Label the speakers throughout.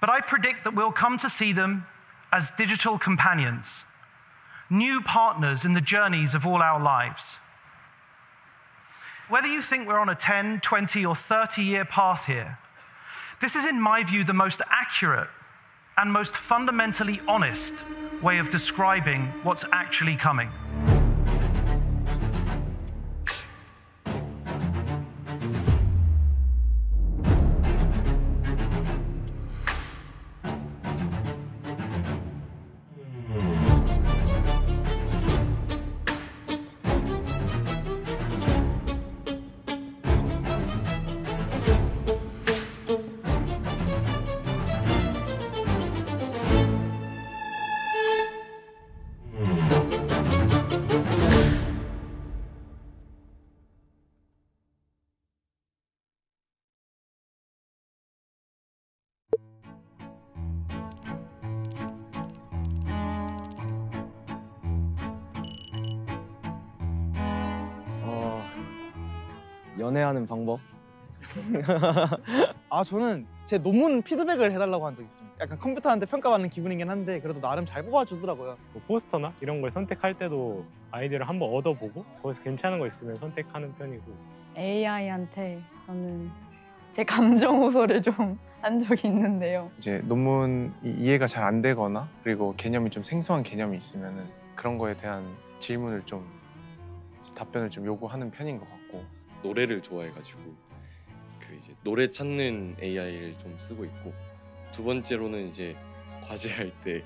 Speaker 1: But I predict that we'll come to see them as digital companions, new partners in the journeys of all our lives. Whether you think we're on a 10, 20, or 30-year path here, this is, in my view, the most accurate and most fundamentally honest way of describing what's actually coming.
Speaker 2: 연애하는 방법?
Speaker 3: 저는 제 논문 피드백을 해달라고 한 적이 있습니다. 약간 컴퓨터한테 평가받는 기분이긴 한데 그래도 나름 잘 뽑아주더라고요.
Speaker 4: 뭐 포스터나 이런 걸 선택할 때도 아이디어를 한번 얻어보고 거기서 괜찮은 거 있으면 선택하는 편이고.
Speaker 5: AI한테 저는 제 감정 호소를 좀 한 적이 있는데요.
Speaker 6: 이제 논문이 이해가 잘 안 되거나 그리고 개념이 좀 생소한 개념이 있으면은 그런 거에 대한 질문을 좀 답변을 좀 요구하는 편인 것 같고.
Speaker 7: 노래를 좋아해가지고 그 이제 노래 찾는 AI를 좀 쓰고 있고, 두 번째로는 이제 과제할 때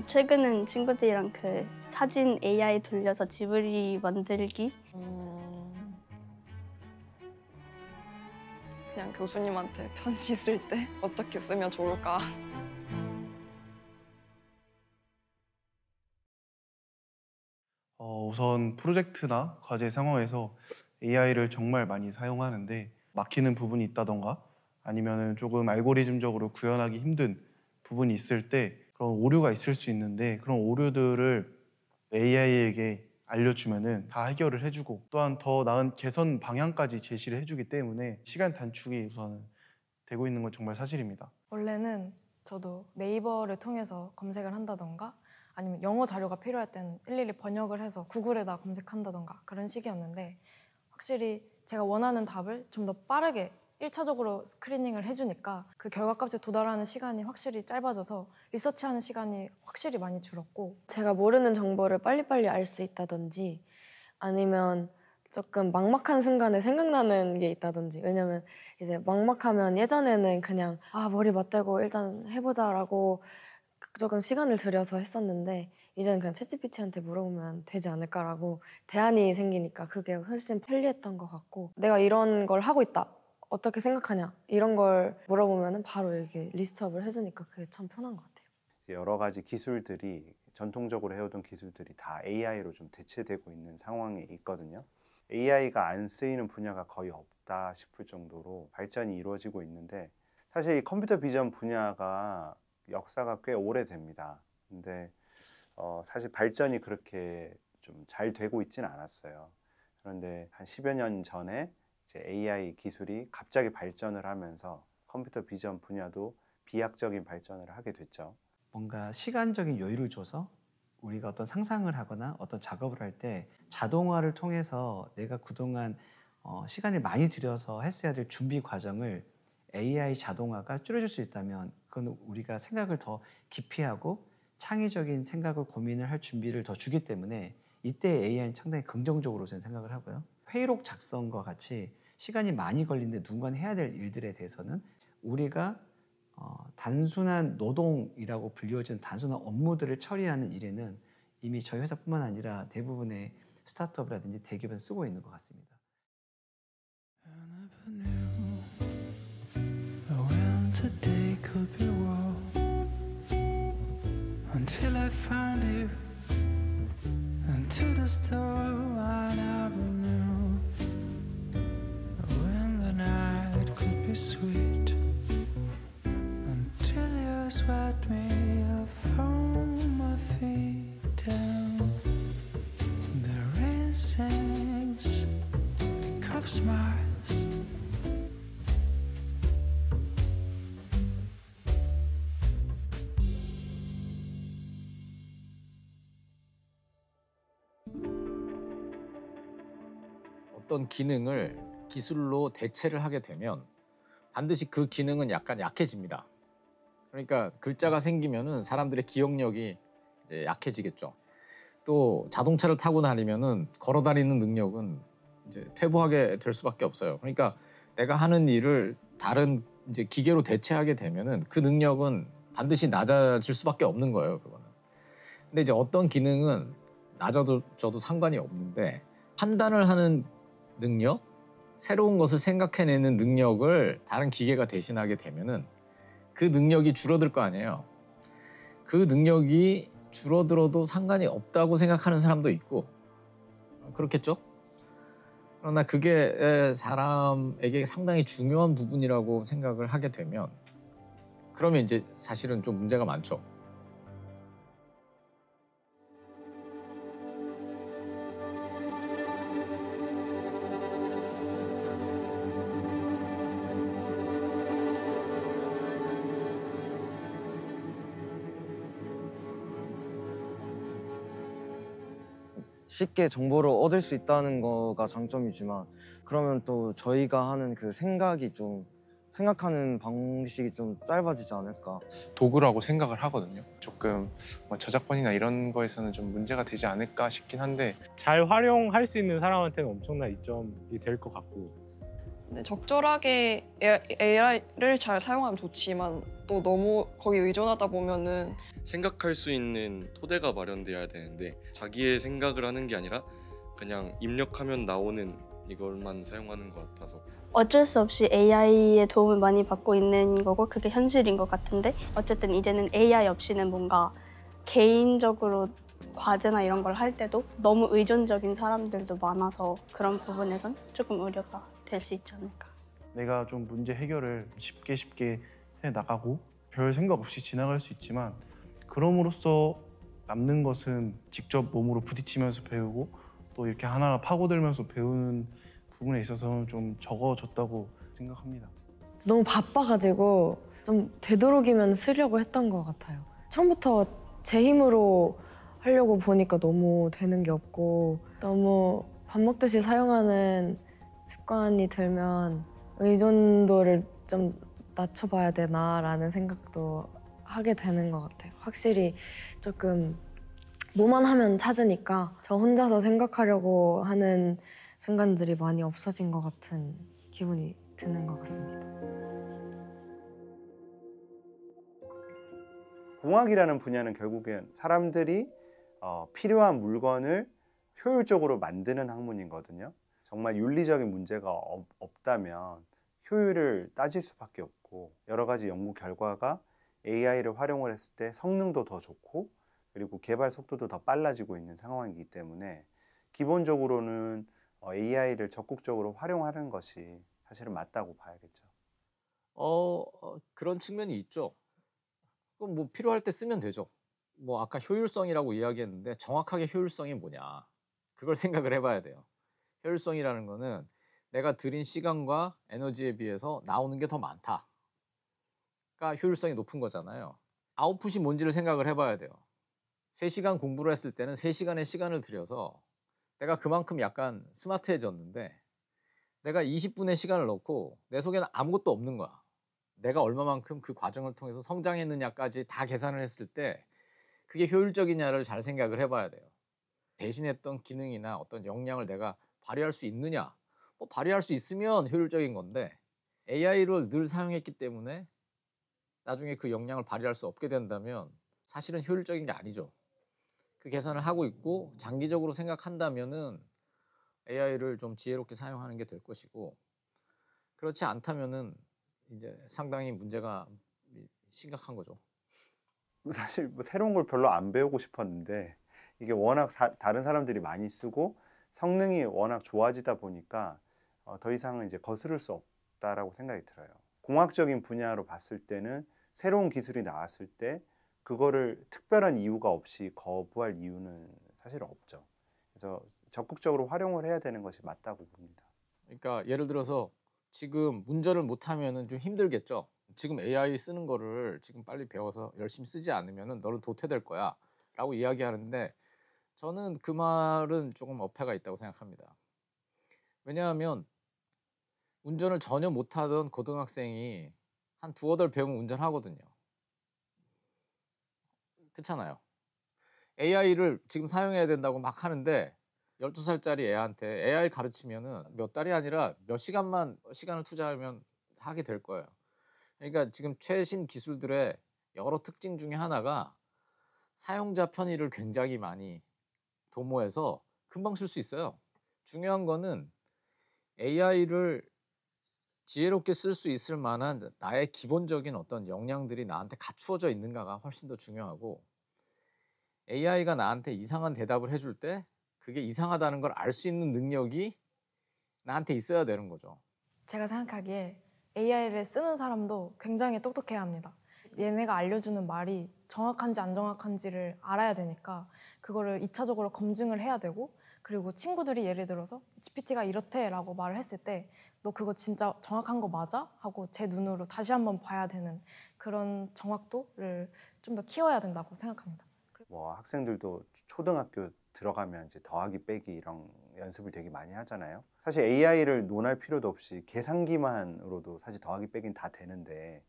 Speaker 8: 최근엔 친구들이랑 그 사진 AI 돌려서 지브리 만들기.
Speaker 9: 그냥 교수님한테 편지 쓸 때 어떻게 쓰면 좋을까?
Speaker 10: 우선 프로젝트나 과제 상황에서 AI를 정말 많이 사용하는데 막히는 부분이 있다던가 아니면은 조금 알고리즘적으로 구현하기 힘든 부분이 있을 때 그런 오류가 있을 수 있는데, 그런 오류들을 AI에게 알려주면은 다 해결을 해주고 또한 더 나은 개선 방향까지 제시를 해주기 때문에 시간 단축이 우선 되고 있는 건 정말 사실입니다.
Speaker 11: 원래는 저도 네이버를 통해서 검색을 한다던가 아니면 영어 자료가 필요할 때는 일일이 번역을 해서 구글에다 검색한다던가 그런 식이었는데, 확실히 제가 원하는 답을 좀 더 빠르게 1차적으로 스크리닝을 해주니까 그 결과값에 도달하는 시간이 확실히 짧아져서 리서치하는 시간이 확실히 많이 줄었고,
Speaker 12: 제가 모르는 정보를 빨리빨리 알 수 있다든지 아니면 조금 막막한 순간에 생각나는 게 있다든지. 왜냐면 이제 막막하면 예전에는 그냥 머리 맞대고 일단 해보자라고 조금 시간을 들여서 했었는데 이제는 그냥 챗GPT한테 물어보면 되지 않을까라고 대안이 생기니까 그게 훨씬 편리했던 것 같고, 내가 이런 걸 하고 있다, 어떻게 생각하냐 이런 걸 물어보면 바로 이렇게 리스트업을 해주니까 그게 참 편한 것 같아요.
Speaker 13: 여러 가지 기술들이 전통적으로 해오던 기술들이 다 AI로 좀 대체되고 있는 상황에 있거든요. AI가 안 쓰이는 분야가 거의 없다 싶을 정도로 발전이 이루어지고 있는데, 사실 이 컴퓨터 비전 분야가 역사가 꽤 오래됩니다. 근데 사실 발전이 그렇게 좀 잘 되고 있지는 않았어요. 그런데 한 10여 년 전에 이제 AI 기술이 갑자기 발전을 하면서 컴퓨터 비전 분야도 비약적인 발전을 하게 됐죠.
Speaker 14: 뭔가 시간적인 여유를 줘서 우리가 어떤 상상을 하거나 어떤 작업을 할 때 자동화를 통해서 내가 그동안 시간을 많이 들여서 했어야 될 준비 과정을 AI 자동화가 줄여줄 수 있다면 그건 우리가 생각을 더 깊이 하고 창의적인 생각을 고민을 할 준비를 더 주기 때문에 이때 AI는 상당히 긍정적으로 저는 생각을 하고요. 회의록 작성과 같이 시간이 많이 걸리는데 누군가 해야 될 일들에 대해서는 우리가 단순한 노동이라고 불리워지는 단순한 업무들을 처리하는 일에는 이미 저희 회사뿐만 아니라 대부분의 스타트업이라든지 대기업은 쓰고 있는 것 같습니다.
Speaker 15: Today could be war until I found you into the store I never knew when the night could be sweet until you swept me up from my feet down. The rain sings, the cup smiles.
Speaker 16: 어떤 기능을 기술로 대체를 하게 되면 반드시 그 기능은 약간 약해집니다. 그러니까 글자가 생기면은 사람들의 기억력이 이제 약해지겠죠. 또 자동차를 타고 다니면은 걸어 다니는 능력은 이제 퇴보하게 될 수밖에 없어요. 그러니까 내가 하는 일을 다른 이제 기계로 대체하게 되면은 그 능력은 반드시 낮아질 수밖에 없는 거예요, 그거는. 근데 이제 어떤 기능은 낮아져도 상관이 없는데 판단을 하는 능력, 새로운 것을 생각해내는 능력을 다른 기계가 대신하게 되면은 그 능력이 줄어들 거 아니에요. 그 능력이 줄어들어도 상관이 없다고 생각하는 사람도 있고 그렇겠죠? 그러나 그게 사람에게 상당히 중요한 부분이라고 생각을 하게 되면 그러면 이제 사실은 좀 문제가 많죠.
Speaker 2: 쉽게 정보를 얻을 수 있다는 거가 장점이지만 그러면 또 저희가 하는 그 생각하는 방식이 좀 짧아지지 않을까.
Speaker 6: 도구라고 생각을 하거든요. 조금 뭐 저작권이나 이런 거에서는 좀 문제가 되지 않을까 싶긴 한데
Speaker 4: 잘 활용할 수 있는 사람한테는 엄청난 이점이 될 것 같고
Speaker 9: 근데 적절하게 AI를 잘 사용하면 좋지만 또 너무 거기에 의존하다 보면은
Speaker 7: 생각할 수 있는 토대가 마련돼야 되는데 자기의 생각을 하는 게 아니라 그냥 입력하면 나오는 이걸만 사용하는 것 같아서
Speaker 8: 어쩔 수 없이 AI의 도움을 많이 받고 있는 거고 그게 현실인 것 같은데 어쨌든 이제는 AI 없이는 뭔가 개인적으로 과제나 이런 걸 할 때도 너무 의존적인 사람들도 많아서 그런 부분에선 조금 우려가 될 수 있지 않을까.
Speaker 10: 내가 좀 문제 해결을 쉽게 해 나가고 별 생각 없이 지나갈 수 있지만 그럼으로써 남는 것은 직접 몸으로 부딪히면서 배우고 또 이렇게 하나하나 파고들면서 배우는 부분에 있어서는 좀 적어졌다고 생각합니다.
Speaker 12: 너무 바빠가지고 좀 되도록이면 쓰려고 했던 것 같아요. 처음부터 제 힘으로 하려고 보니까 너무 되는 게 없고 너무 밥 먹듯이 사용하는 습관이 들면 의존도를 좀 낮춰봐야 되나라는 생각도 하게 되는 것 같아요. 확실히 조금 뭐만 하면 찾으니까 저 혼자서 생각하려고 하는 순간들이 많이 없어진 것 같은 기분이 드는 것 같습니다.
Speaker 13: 공학이라는 분야는 결국엔 사람들이 필요한 물건을 효율적으로 만드는 학문이거든요. 정말 윤리적인 문제가 없다면 효율을 따질 수밖에 없고 여러 가지 연구 결과가 AI를 활용을 했을 때 성능도 더 좋고 그리고 개발 속도도 더 빨라지고 있는 상황이기 때문에 기본적으로는 AI를 적극적으로 활용하는 것이 사실은 맞다고 봐야겠죠.
Speaker 16: 그런 측면이 있죠. 그럼 뭐 필요할 때 쓰면 되죠. 뭐 아까 효율성이라고 이야기했는데 정확하게 효율성이 뭐냐 그걸 생각을 해봐야 돼요. 효율성이라는 거는 내가 들인 시간과 에너지에 비해서 나오는 게 더 많다. 그러니까 효율성이 높은 거잖아요. 아웃풋이 뭔지를 생각을 해봐야 돼요. 3시간 공부를 했을 때는 3시간의 시간을 들여서 내가 그만큼 약간 스마트해졌는데 내가 20분의 시간을 넣고 내 속에는 아무것도 없는 거야. 내가 얼마만큼 그 과정을 통해서 성장했느냐까지 다 계산을 했을 때 그게 효율적이냐를 잘 생각을 해봐야 돼요. 대신했던 기능이나 어떤 역량을 내가 발휘할 수 있느냐? 뭐 발휘할 수 있으면 효율적인 건데 AI를 늘 사용했기 때문에 나중에 그 역량을 발휘할 수 없게 된다면 사실은 효율적인 게 아니죠. 그 계산을 하고 있고 장기적으로 생각한다면은 AI를 좀 지혜롭게 사용하는 게 될 것이고 그렇지 않다면은 이제 상당히 문제가 심각한 거죠.
Speaker 13: 사실 뭐 새로운 걸 별로 안 배우고 싶었는데 이게 워낙 다른 사람들이 많이 쓰고 성능이 워낙 좋아지다 보니까 더 이상은 이제 거스를 수 없다라고 생각이 들어요. 공학적인 분야로 봤을 때는 새로운 기술이 나왔을 때 그거를 특별한 이유가 없이 거부할 이유는 사실 없죠. 그래서 적극적으로 활용을 해야 되는 것이 맞다고 봅니다.
Speaker 16: 그러니까 예를 들어서 지금 운전을 못하면은 좀 힘들겠죠. 지금 AI 쓰는 거를 지금 빨리 배워서 열심히 쓰지 않으면은 너는 도태될 거야 라고 이야기하는데 저는 그 말은 조금 어폐가 있다고 생각합니다. 왜냐하면 운전을 전혀 못하던 고등학생이 한 두어 달 배우면 운전하거든요. 그렇잖아요. AI를 지금 사용해야 된다고 막 하는데 12살짜리 애한테 AI 가르치면은 몇 달이 아니라 몇 시간만 시간을 투자하면 하게 될 거예요. 그러니까 지금 최신 기술들의 여러 특징 중에 하나가 사용자 편의를 굉장히 많이 도모해서 금방 쓸 수 있어요. 중요한 거는 AI를 지혜롭게 쓸 수 있을 만한 나의 기본적인 어떤 역량들이 나한테 갖추어져 있는가가 훨씬 더 중요하고, AI가 나한테 이상한 대답을 해줄 때 그게 이상하다는 걸 알 수 있는 능력이 나한테 있어야 되는 거죠.
Speaker 11: 제가 생각하기에 AI를 쓰는 사람도 굉장히 똑똑해야 합니다. 얘네가 알려주는 말이 정확한지 안 정확한지를 알아야 되니까 그거를 2차적으로 검증을 해야 되고, 그리고 친구들이 예를 들어서 GPT가 이렇대 라고 말을 했을 때 너 그거 진짜 정확한 거 맞아? 하고 제 눈으로 다시 한번 봐야 되는 그런 정확도를 좀 더 키워야 된다고 생각합니다.
Speaker 13: 뭐 학생들도 초등학교 들어가면 이제 더하기 빼기 이런 연습을 되게 많이 하잖아요. 사실 AI를 논할 필요도 없이 계산기만으로도 사실 더하기 빼기는 다 되는데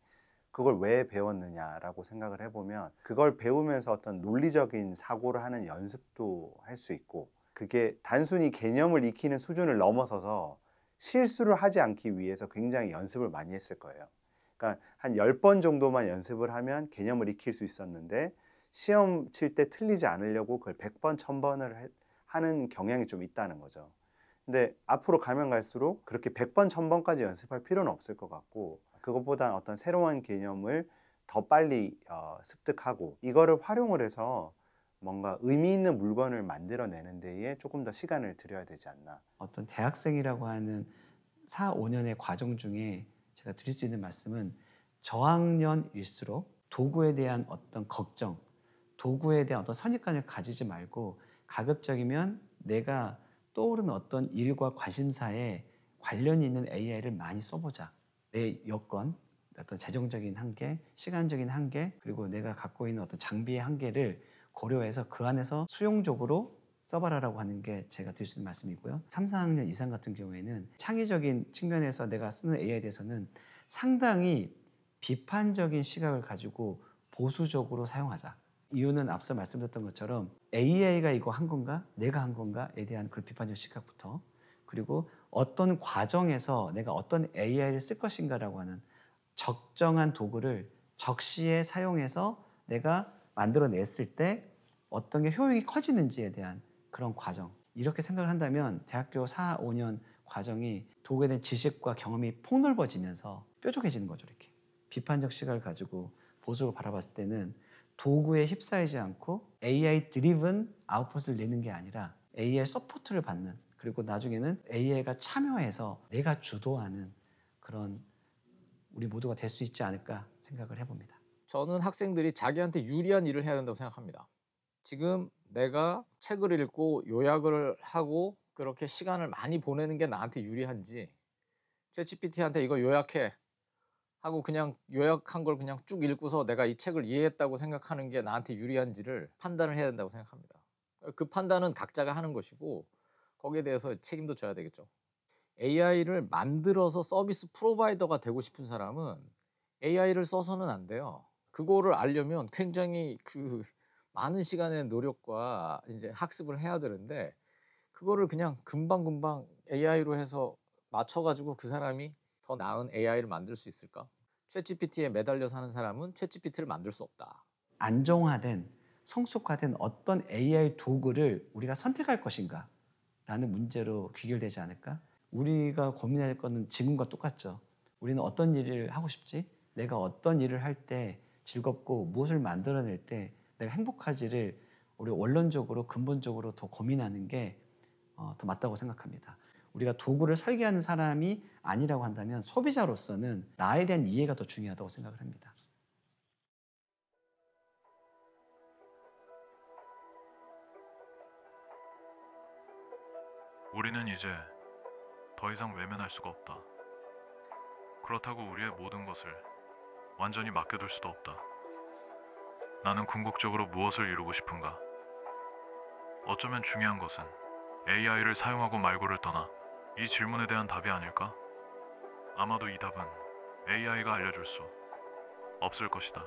Speaker 13: 그걸 왜 배웠느냐라고 생각을 해보면, 그걸 배우면서 어떤 논리적인 사고를 하는 연습도 할 수 있고, 그게 단순히 개념을 익히는 수준을 넘어서서 실수를 하지 않기 위해서 굉장히 연습을 많이 했을 거예요. 그러니까 한 10번 정도만 연습을 하면 개념을 익힐 수 있었는데 시험 칠 때 틀리지 않으려고 그걸 100번, 1000번을 하는 경향이 좀 있다는 거죠. 근데 앞으로 가면 갈수록 그렇게 100번, 1000번까지 연습할 필요는 없을 것 같고, 그것보다 어떤 새로운 개념을 더 빨리 습득하고 이거를 활용을 해서 뭔가 의미 있는 물건을 만들어내는 데에 조금 더 시간을 들여야 되지 않나.
Speaker 14: 어떤 대학생이라고 하는 4, 5년의 과정 중에 제가 드릴 수 있는 말씀은, 저학년일수록 도구에 대한 어떤 걱정, 도구에 대한 어떤 선입관을 가지지 말고 가급적이면 내가 떠오르는 어떤 일과 관심사에 관련이 있는 AI를 많이 써보자. 내 여건, 어떤 재정적인 한계, 시간적인 한계, 그리고 내가 갖고 있는 어떤 장비의 한계를 고려해서 그 안에서 수용적으로 써봐라라고 하는 게 제가 드릴 수 있는 말씀이고요. 3, 4학년 이상 같은 경우에는 창의적인 측면에서 내가 쓰는 AI에 대해서는 상당히 비판적인 시각을 가지고 보수적으로 사용하자. 이유는 앞서 말씀드렸던 것처럼 AI가 이거 한 건가? 내가 한 건가?에 대한 그 비판적 시각부터, 그리고 어떤 과정에서 내가 어떤 AI를 쓸 것인가라고 하는 적정한 도구를 적시에 사용해서 내가 만들어냈을 때 어떤 게 효용이 커지는지에 대한 그런 과정, 이렇게 생각을 한다면 대학교 4, 5년 과정이 도구에 대한 지식과 경험이 폭넓어지면서 뾰족해지는 거죠. 이렇게 비판적 시각을 가지고 보수로 바라봤을 때는 도구에 휩싸이지 않고 AI 드리븐 아웃풋을 내는 게 아니라 AI 서포트를 받는, 그리고 나중에는 AI가 참여해서 내가 주도하는 그런 우리 모두가 될 수 있지 않을까 생각을 해봅니다.
Speaker 16: 저는 학생들이 자기한테 유리한 일을 해야 된다고 생각합니다. 지금 내가 책을 읽고 요약을 하고 그렇게 시간을 많이 보내는 게 나한테 유리한지, 챗GPT한테 이거 요약해 하고 그냥 요약한 걸 그냥 쭉 읽고서 내가 이 책을 이해했다고 생각하는 게 나한테 유리한지를 판단을 해야 된다고 생각합니다. 그 판단은 각자가 하는 것이고 거기에 대해서 책임도 져야 되겠죠. AI를 만들어서 서비스 프로바이더가 되고 싶은 사람은 AI를 써서는 안 돼요. 그거를 알려면 굉장히 많은 시간의 노력과 이제 학습을 해야 되는데, 그거를 그냥 금방금방 AI로 해서 맞춰가지고 그 사람이 더 나은 AI를 만들 수 있을까? 챗GPT에 매달려 사는 사람은 챗GPT를 만들 수 없다.
Speaker 14: 안정화된, 성숙화된 어떤 AI 도구를 우리가 선택할 것인가 라는 문제로 귀결되지 않을까? 우리가 고민할 거는 지금과 똑같죠. 우리는 어떤 일을 하고 싶지? 내가 어떤 일을 할 때 즐겁고 무엇을 만들어낼 때 내가 행복하지를 우리 원론적으로 근본적으로 더 고민하는 게 더 맞다고 생각합니다. 우리가 도구를 설계하는 사람이 아니라고 한다면 소비자로서는 나에 대한 이해가 더 중요하다고 생각을 합니다.
Speaker 17: 우리는 이제 더 이상 외면할 수가 없다. 그렇다고 우리의 모든 것을 완전히 맡겨둘 수도 없다. 나는 궁극적으로 무엇을 이루고 싶은가? 어쩌면 중요한 것은 AI를 사용하고 말고를 떠나 이 질문에 대한 답이 아닐까? 아마도 이 답은 AI가 알려줄 수 없을 것이다.